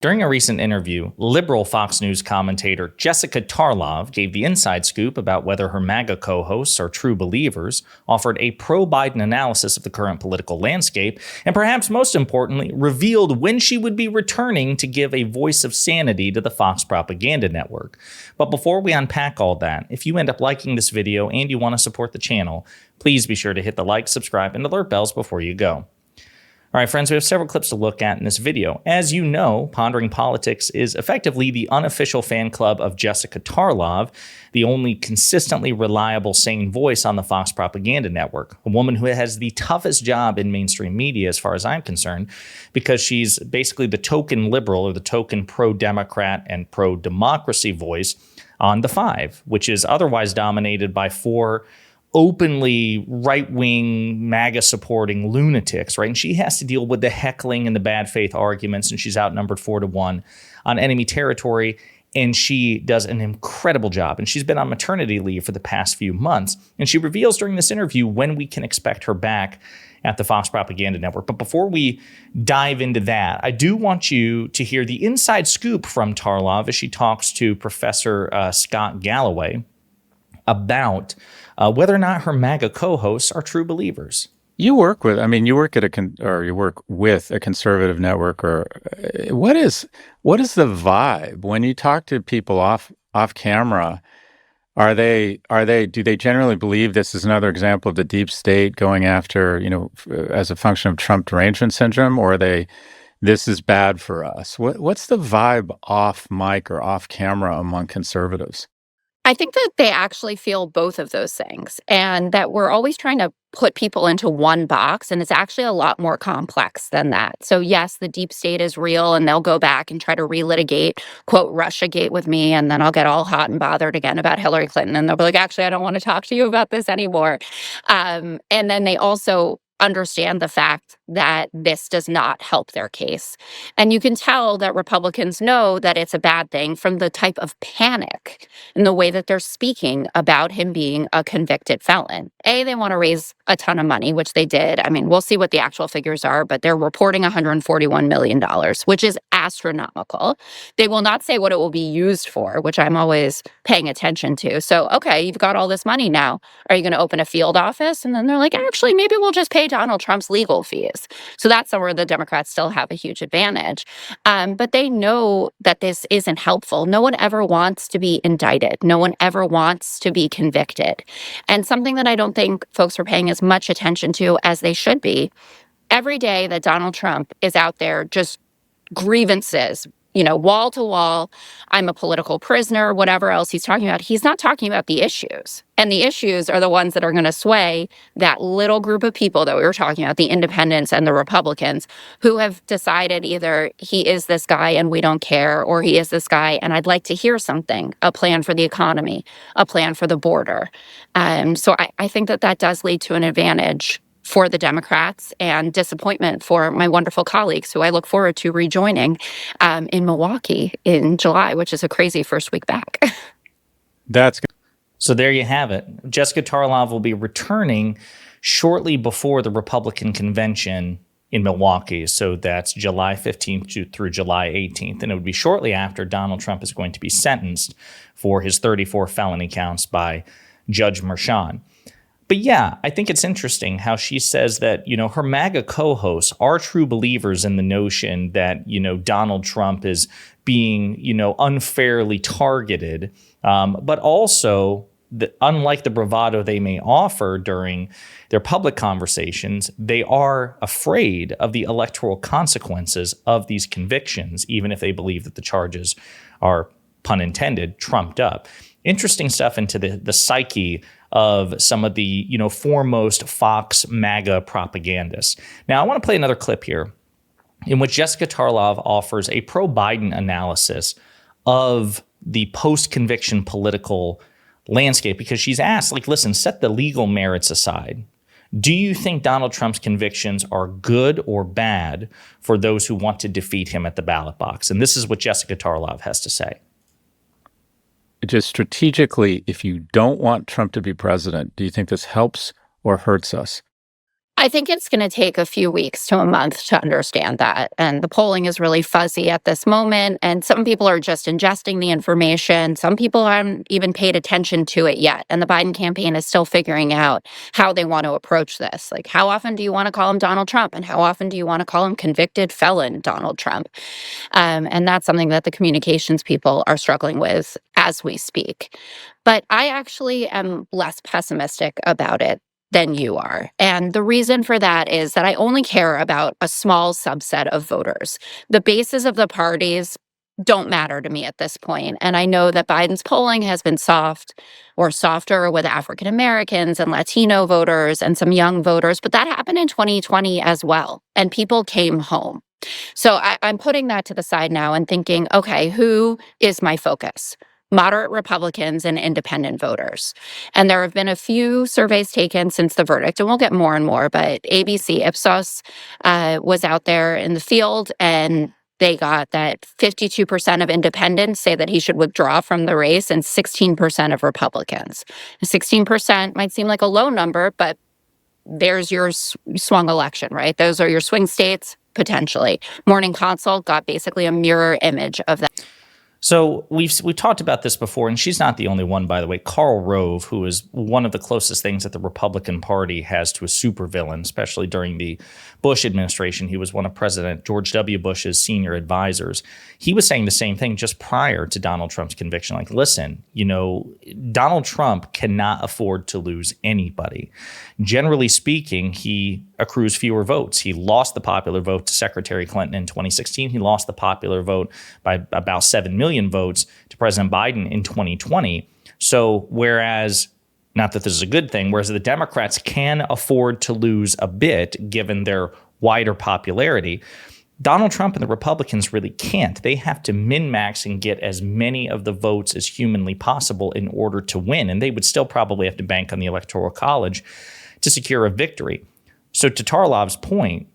During a recent interview, liberal Fox News commentator Jessica Tarlov gave the inside scoop about whether her MAGA co-hosts are true believers, offered a pro-Biden analysis of the current political landscape, and perhaps most importantly, revealed when she would be returning to give a voice of sanity to the Fox propaganda network. But before we unpack all that, if you end up liking this video and you want to support the channel, please be sure to hit the like, subscribe, and alert bells before you go. All right, friends, we have several clips to look at in this video. As you know, Pondering Politics is effectively the unofficial fan club of Jessica Tarlov, the only consistently reliable, sane voice on the Fox propaganda network, a woman who has the toughest job in mainstream media as far as I'm concerned, because she's basically the token liberal or the token pro-Democrat and pro-democracy voice on the Five, which is otherwise dominated by four openly right-wing MAGA-supporting lunatics, right? And she has to deal with the heckling and the bad faith arguments, and she's outnumbered 4-1 on enemy territory, and she does an incredible job. And she's been on maternity leave for the past few months, and she reveals during this interview when we can expect her back at the Fox Propaganda Network. But before we dive into that, I do want you to hear the inside scoop from Tarlov as she talks to Professor Scott Galloway about whether or not her MAGA co-hosts are true believers. You work with, you work at you work with a conservative network, or what is the vibe when you talk to people off camera? Do they generally believe this is another example of the deep state going after, as a function of Trump derangement syndrome, or this is bad for us? What's the vibe off mic or off camera among conservatives? I think that they actually feel both of those things, and that we're always trying to put people into one box, and it's actually a lot more complex than that. So yes, the deep state is real, and they'll go back and try to relitigate, quote, Russiagate with me, and then I'll get all hot and bothered again about Hillary Clinton, and they'll be like, actually, I don't want to talk to you about this anymore. And then they also understand the fact that this does not help their case. And you can tell that Republicans know that it's a bad thing from the type of panic in the way that they're speaking about him being a convicted felon. They want to raise a ton of money, which they did. We'll see what the actual figures are, but they're reporting $141 million, which is astronomical. They will not say what it will be used for, which I'm always paying attention to. So, okay, you've got all this money now. Are you going to open a field office? And then they're like, actually, maybe we'll just pay Donald Trump's legal fees. So that's where the Democrats still have a huge advantage. But they know that this isn't helpful. No one ever wants to be indicted. No one ever wants to be convicted. And something that I don't think folks are paying as much attention to as they should be, every day that Donald Trump is out there just grievances, wall to wall, I'm a political prisoner, whatever else he's talking about, he's not talking about the issues. And the issues are the ones that are going to sway that little group of people that we were talking about, the independents and the Republicans, who have decided either he is this guy and we don't care, or he is this guy and I'd like to hear something, a plan for the economy, a plan for the border. So I think that does lead to an advantage for the Democrats and disappointment for my wonderful colleagues who I look forward to rejoining in Milwaukee in July, which is a crazy first week back. That's good. So there you have it. Jessica Tarlov will be returning shortly before the Republican convention in Milwaukee. So that's July 15th through July 18th. And it would be shortly after Donald Trump is going to be sentenced for his 34 felony counts by Judge Merchan. But yeah, I think it's interesting how she says that, her MAGA co-hosts are true believers in the notion that, Donald Trump is being, unfairly targeted, but also unlike the bravado they may offer during their public conversations, they are afraid of the electoral consequences of these convictions, even if they believe that the charges are, pun intended, trumped up. Interesting stuff into the psyche of some of the, foremost Fox MAGA propagandists. Now, I want to play another clip here in which Jessica Tarlov offers a pro-Biden analysis of the post-conviction political landscape, because she's asked, listen, set the legal merits aside. Do you think Donald Trump's convictions are good or bad for those who want to defeat him at the ballot box? And this is what Jessica Tarlov has to say. Just strategically, if you don't want Trump to be president, do you think this helps or hurts us? I think it's going to take a few weeks to a month to understand that. And the polling is really fuzzy at this moment. And some people are just ingesting the information. Some people haven't even paid attention to it yet. And the Biden campaign is still figuring out how they want to approach this. Like, how often do you want to call him Donald Trump? And how often do you want to call him convicted felon Donald Trump? And that's something that the communications people are struggling with as we speak. But I actually am less pessimistic about it than you are. And the reason for that is that I only care about a small subset of voters. The bases of the parties don't matter to me at this point. And I know that Biden's polling has been soft or softer with African Americans and Latino voters and some young voters, but that happened in 2020 as well. And people came home. So I'm putting that to the side now and thinking, okay, who is my focus? Moderate Republicans and independent voters. And there have been a few surveys taken since the verdict, and we'll get more and more, but ABC Ipsos was out there in the field, and they got that 52% of independents say that he should withdraw from the race and 16% of Republicans. 16% might seem like a low number, but there's your swung election, right? Those are your swing states, potentially. Morning Consult got basically a mirror image of that. So we've talked about this before, and she's not the only one, by the way. Karl Rove, who is one of the closest things that the Republican Party has to a supervillain, especially during the Bush administration. He was one of President George W. Bush's senior advisors. He was saying the same thing just prior to Donald Trump's conviction. Like, listen, Donald Trump cannot afford to lose anybody. Generally speaking, he accrues fewer votes. He lost the popular vote to Secretary Clinton in 2016. He lost the popular vote by about 7 million votes to President Biden in 2020. So whereas, not that this is a good thing, whereas the Democrats can afford to lose a bit given their wider popularity, Donald Trump and the Republicans really can't. They have to min-max and get as many of the votes as humanly possible in order to win. And they would still probably have to bank on the Electoral College to secure a victory. So to Tarlov's point,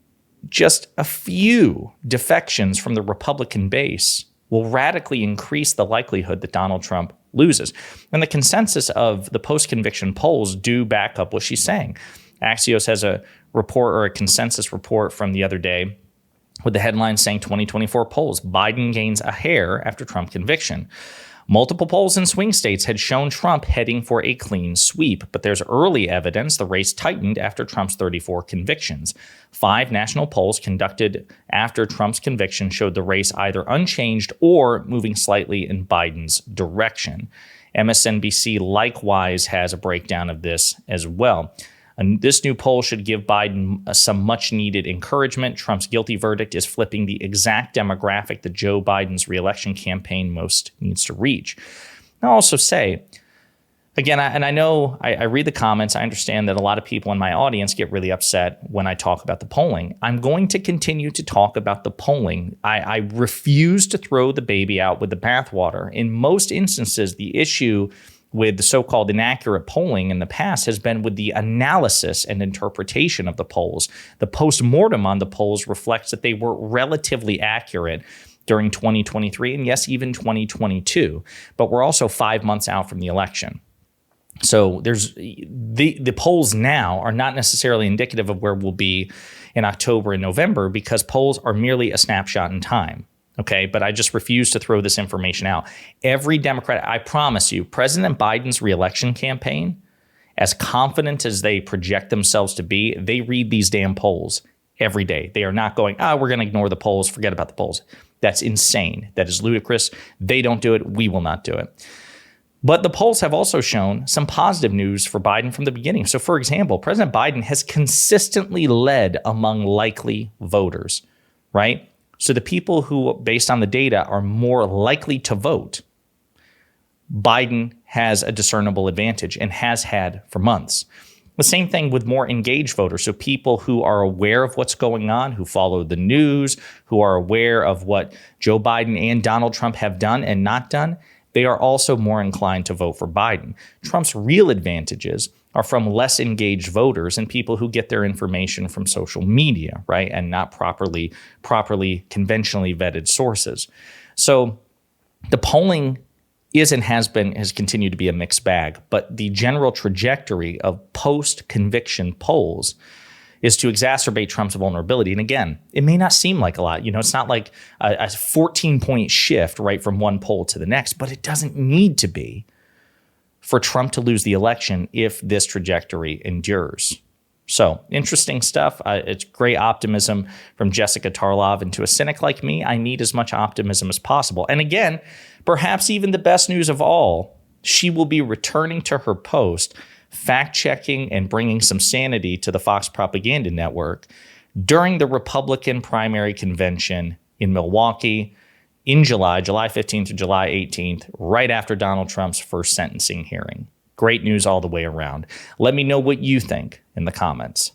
just a few defections from the Republican base will radically increase the likelihood that Donald Trump loses. And the consensus of the post-conviction polls do back up what she's saying. Axios has a report, or a consensus report from the other day, with the headline saying 2024 polls, Biden gains a hair after Trump conviction. Multiple polls in swing states had shown Trump heading for a clean sweep, but there's early evidence the race tightened after Trump's 34 convictions. 5 national polls conducted after Trump's conviction showed the race either unchanged or moving slightly in Biden's direction. MSNBC likewise has a breakdown of this as well. And this new poll should give Biden some much-needed encouragement. Trump's guilty verdict is flipping the exact demographic that Joe Biden's reelection campaign most needs to reach. I'll also say, again, I know I read the comments. I understand that a lot of people in my audience get really upset when I talk about the polling. I'm going to continue to talk about the polling. I refuse to throw the baby out with the bathwater. In most instances, the issue with the so-called inaccurate polling in the past has been with the analysis and interpretation of the polls. The post-mortem on the polls reflects that they were relatively accurate during 2023 and yes, even 2022. But we're also 5 months out from the election. So there's the polls now are not necessarily indicative of where we'll be in October and November, because polls are merely a snapshot in time. Okay, but I just refuse to throw this information out. Every Democrat, I promise you, President Biden's reelection campaign, as confident as they project themselves to be, they read these damn polls every day. They are not going, we're going to ignore the polls, forget about the polls. That's insane. That is ludicrous. They don't do it. We will not do it. But the polls have also shown some positive news for Biden from the beginning. So, for example, President Biden has consistently led among likely voters, right? So the people who, based on the data, are more likely to vote, Biden has a discernible advantage and has had for months. The same thing with more engaged voters. So people who are aware of what's going on, who follow the news, who are aware of what Joe Biden and Donald Trump have done and not done, they are also more inclined to vote for Biden. Trump's real advantages are from less engaged voters and people who get their information from social media, right? And not properly conventionally vetted sources. So the polling is and has continued to be a mixed bag, but the general trajectory of post-conviction polls is to exacerbate Trump's vulnerability. And again, it may not seem like a lot. It's not like a 14-point shift right from one poll to the next, but it doesn't need to be for Trump to lose the election if this trajectory endures. So interesting stuff. It's great optimism from Jessica Tarlov. And to a cynic like me, I need as much optimism as possible. And again, perhaps even the best news of all, she will be returning to her post, fact-checking and bringing some sanity to the Fox propaganda network during the Republican primary convention in Milwaukee in July 15th to July 18th, right after Donald Trump's first sentencing hearing. Great news all the way around. Let me know what you think in the comments.